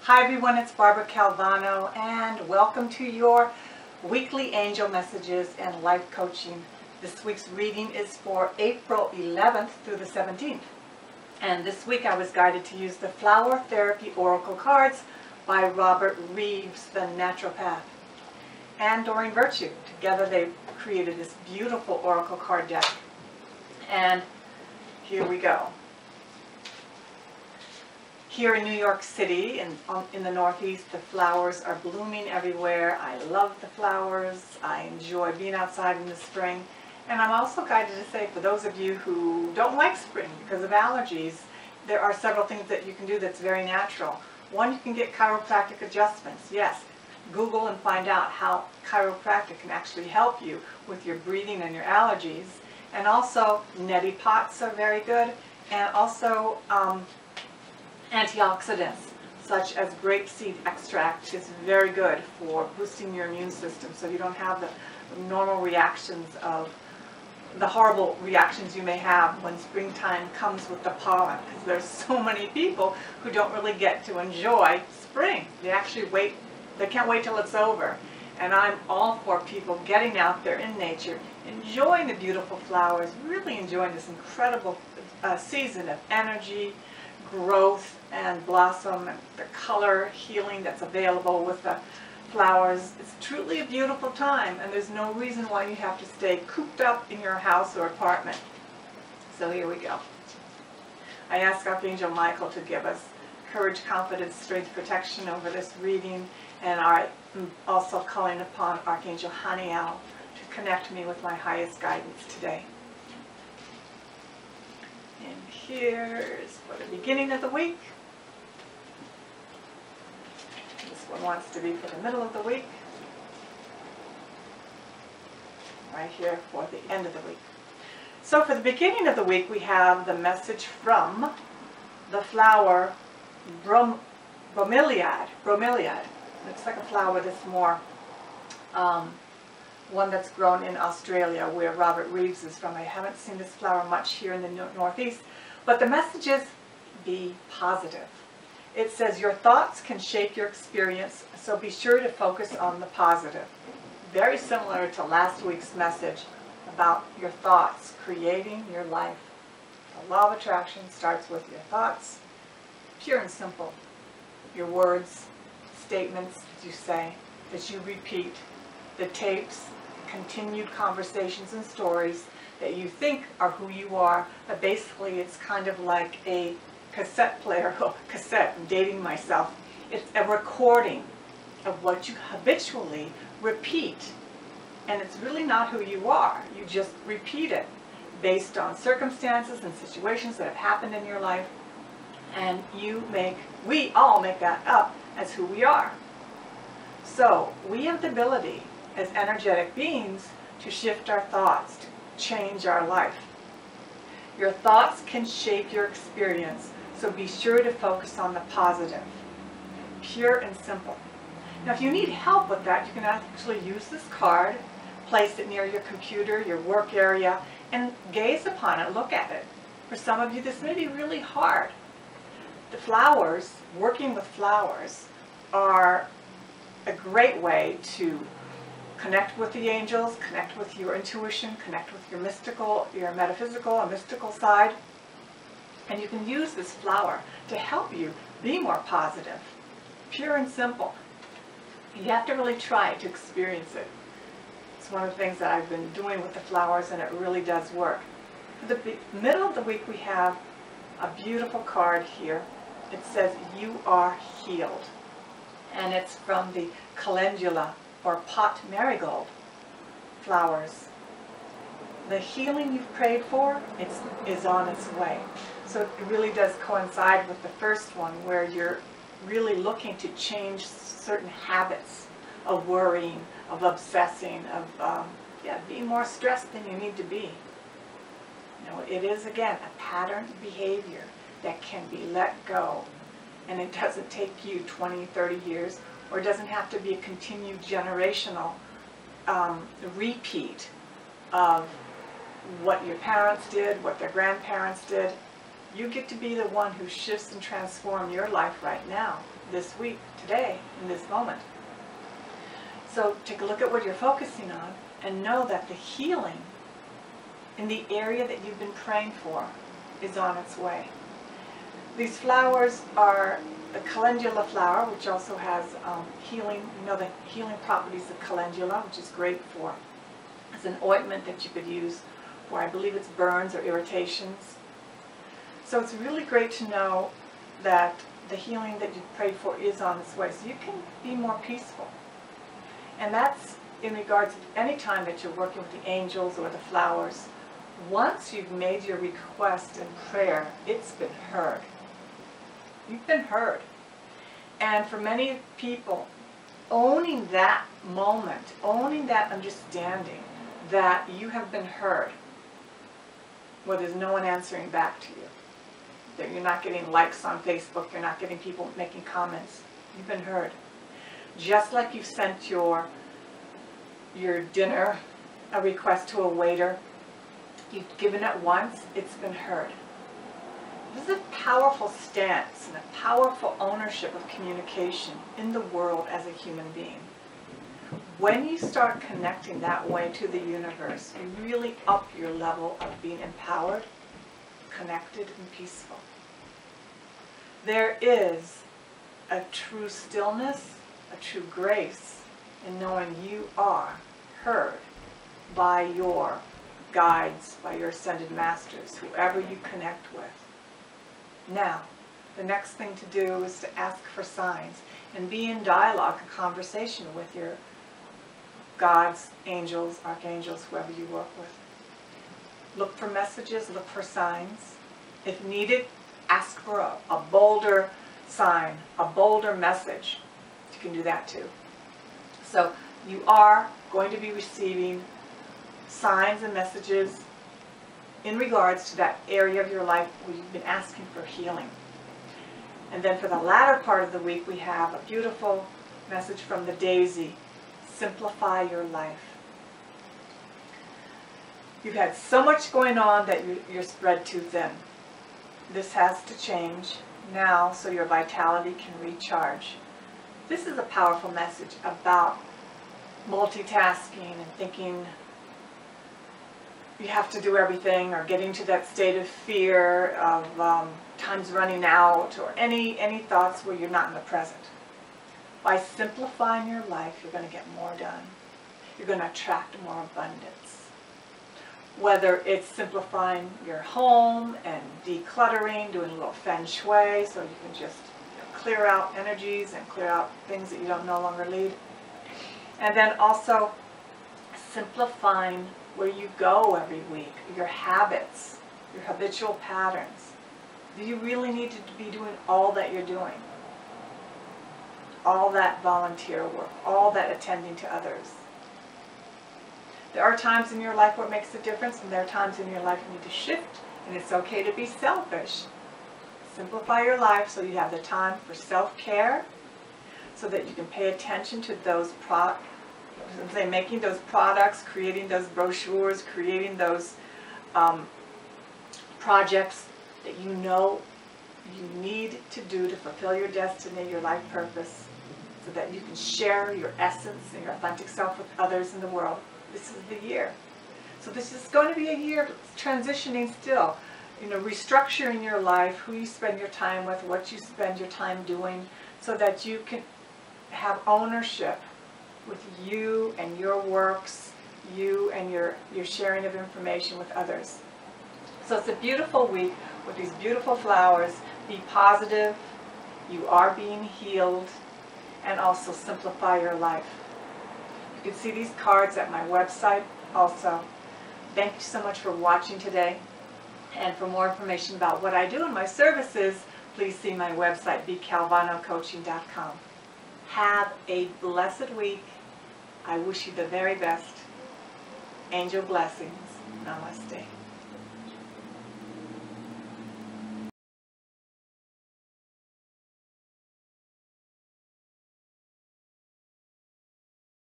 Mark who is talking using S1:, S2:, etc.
S1: Hi everyone, it's Barbara Calvano and welcome to your weekly angel messages and life coaching. This week's reading is for April 11th through the 17th. And this week I was guided to use the Flower Therapy Oracle cards by Robert Reeves, the naturopath, and Doreen Virtue. Together they created this beautiful oracle card deck. And here we go. Here in New York City, in the Northeast, the flowers are blooming everywhere. I love the flowers. I enjoy being outside in the spring. And I'm also guided to say, for those of you who don't like spring because of allergies, there are several things that you can do that's very natural. One, you can get chiropractic adjustments. Yes, Google and find out how chiropractic can actually help you with your breathing and your allergies. And also, neti pots are very good. And also, antioxidants such as grapeseed extract is very good for boosting your immune system so you don't have the normal reactions of the horrible reactions you may have when springtime comes with the pollen, because there's so many people who don't really get to enjoy spring. They actually wait, they can't wait till it's over. And I'm all for people getting out there in nature, enjoying the beautiful flowers, really enjoying this incredible season of energy, growth and blossom, and the color healing that's available with the flowers. It's truly a beautiful time, and there's no reason why you have to stay cooped up in your house or apartment. So here we go. I ask Archangel Michael to give us courage, confidence, strength, protection over this reading, and I'm also calling upon Archangel Haniel to connect me with my highest guidance today. And here's for the beginning of the week. This one wants to be for the middle of the week. Right here for the end of the week. So for the beginning of the week, we have the message from the flower Bromeliad. Bromeliad. Looks like a flower that's more one that's grown in Australia, where Robert Reeves is from. I haven't seen this flower much here in the Northeast, but the message is be positive. It says your thoughts can shape your experience, so be sure to focus on the positive. Very similar to last week's message about your thoughts creating your life. The law of attraction starts with your thoughts, pure and simple. Your words, statements that you say, that you repeat, the tapes, continued conversations and stories that you think are who you are, but basically it's kind of like a cassette player, I'm dating myself. It's a recording of what you habitually repeat, and it's really not who you are. You just repeat it based on circumstances and situations that have happened in your life, and we all make that up as who we are. So we have the ability as energetic beings to shift our thoughts, to change our life. Your thoughts can shape your experience, so be sure to focus on the positive. Pure and simple. Now if you need help with that, you can actually use this card, place it near your computer, your work area, and gaze upon it, look at it. For some of you this may be really hard. The flowers, working with flowers, are a great way to connect with the angels, connect with your intuition, connect with your mystical, your metaphysical or mystical side. And you can use this flower to help you be more positive. Pure and simple. You have to really try to experience it. It's one of the things that I've been doing with the flowers, and it really does work. For the middle of the week, we have a beautiful card here. It says, you are healed. And it's from the Calendula, or pot marigold flowers. The healing you've prayed for is on its way. So it really does coincide with the first one, where you're really looking to change certain habits of worrying, of obsessing, of being more stressed than you need to be. You know, it is, again, a pattern behavior that can be let go. And it doesn't take you 20, 30 years, or it doesn't have to be a continued generational repeat of what your parents did, what their grandparents did. You get to be the one who shifts and transforms your life right now, this week, today, in this moment. So take a look at what you're focusing on and know that the healing in the area that you've been praying for is on its way. These flowers are the calendula flower, which also has healing, the healing properties of calendula, which is great for, as an ointment that you could use for, I believe it's burns or irritations. So it's really great to know that the healing that you prayed for is on its way, so you can be more peaceful. And that's in regards to any time that you're working with the angels or the flowers. Once you've made your request in prayer, it's been heard. You've been heard. And for many people, owning that moment, owning that understanding that you have been heard, where there's no one answering back to you, that you're not getting likes on Facebook, you're not getting people making comments, you've been heard. Just like you've sent your dinner, a request to a waiter, you've given it once, it's been heard. This is a powerful stance and a powerful ownership of communication in the world as a human being. When you start connecting that way to the universe, you really up your level of being empowered, connected, and peaceful. There is a true stillness, a true grace in knowing you are heard by your guides, by your ascended masters, whoever you connect with. Now, the next thing to do is to ask for signs and be in dialogue and conversation with your gods, angels, archangels, whoever you work with. Look for messages, look for signs. If needed, ask for a bolder sign, a bolder message. You can do that too. So you are going to be receiving signs and messages in regards to that area of your life where you've been asking for healing. And then for the latter part of the week, we have a beautiful message from the daisy. Simplify your life. You've had so much going on that you're spread too thin. This has to change now so your vitality can recharge. This is a powerful message about multitasking and thinking you have to do everything, or getting to that state of fear of time's running out, or any thoughts where you're not in the present. By simplifying your life, you're going to get more done. You're going to attract more abundance. Whether it's simplifying your home and decluttering, doing a little feng shui so you can just clear out energies and clear out things that you don't no longer need. And then also simplifying where you go every week, your habits, your habitual patterns. Do you really need to be doing all that you're doing? All that volunteer work, all that attending to others. There are times in your life where it makes a difference, and there are times in your life you need to shift, and it's okay to be selfish. Simplify your life so you have the time for self-care, so that you can pay attention to those making those products, creating those brochures, creating those projects that you know you need to do to fulfill your destiny, your life purpose, so that you can share your essence and your authentic self with others in the world. This is the year. So this is going to be a year of transitioning still. Restructuring your life, who you spend your time with, what you spend your time doing, so that you can have ownership with you and your works, you and your sharing of information with others. So it's a beautiful week with these beautiful flowers. Be positive, you are being healed, and also simplify your life. You can see these cards at my website also. Thank you so much for watching today. And for more information about what I do in my services, please see my website, becalvanocoaching.com. Have a blessed week. I wish you the very best. Angel blessings. Namaste.